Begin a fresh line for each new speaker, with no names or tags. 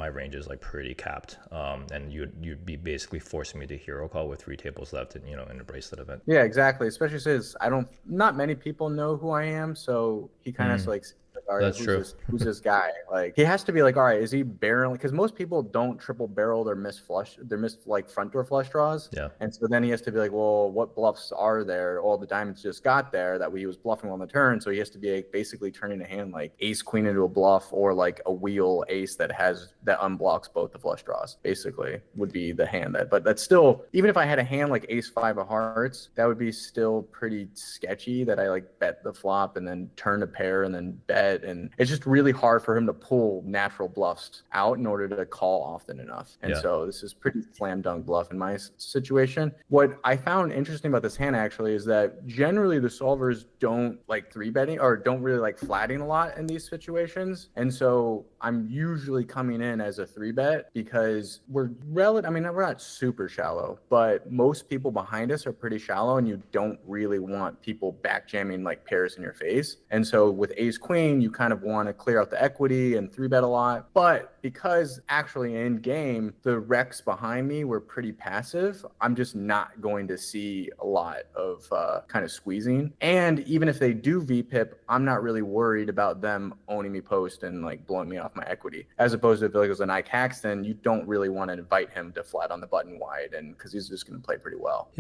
my range is like pretty capped. And you'd be basically forcing me to hero call with 3 tables left, and in a bracelet event.
Yeah, exactly. Especially since not many people know who I am, so he kind of has to
Mm,
like, all right,
that's true.
who's this guy? Like, he has to be like, all right, is he barreling? Because most people don't triple barrel their miss like front door flush draws,
Yeah.
and so then he has to be like, well, what bluffs are there? All the diamonds just got there that he was bluffing on the turn, so he has to be like, basically turning a hand like ace queen into a bluff, or like a wheel ace that unblocks both the flush draws. Basically, would be the hand that. But that's still, even if I had a hand like ace five of hearts, that would be still pretty sketchy. That I like bet the flop and then turn a pair and then bet, and it's just really hard for him to pull natural bluffs out in order to call often enough. And
Yeah.
so this is pretty slam dunk bluff in my situation. What I found interesting about this hand actually is that generally the solvers don't like three betting or don't really like flatting a lot in these situations. And so I'm usually coming in as a three bet because we're not super shallow, but most people behind us are pretty shallow, and you don't really want people back jamming like pairs in your face. And so with ace queen, you kind of want to clear out the equity and three bet a lot. But because actually in game, the recs behind me were pretty passive, I'm just not going to see a lot of kind of squeezing. And even if they do VPIP, I'm not really worried about them owning me post and like blowing me off my equity. As opposed to if it was an Ike Caxton, you don't really want to invite him to flat on the button wide, and because he's just going to play pretty well.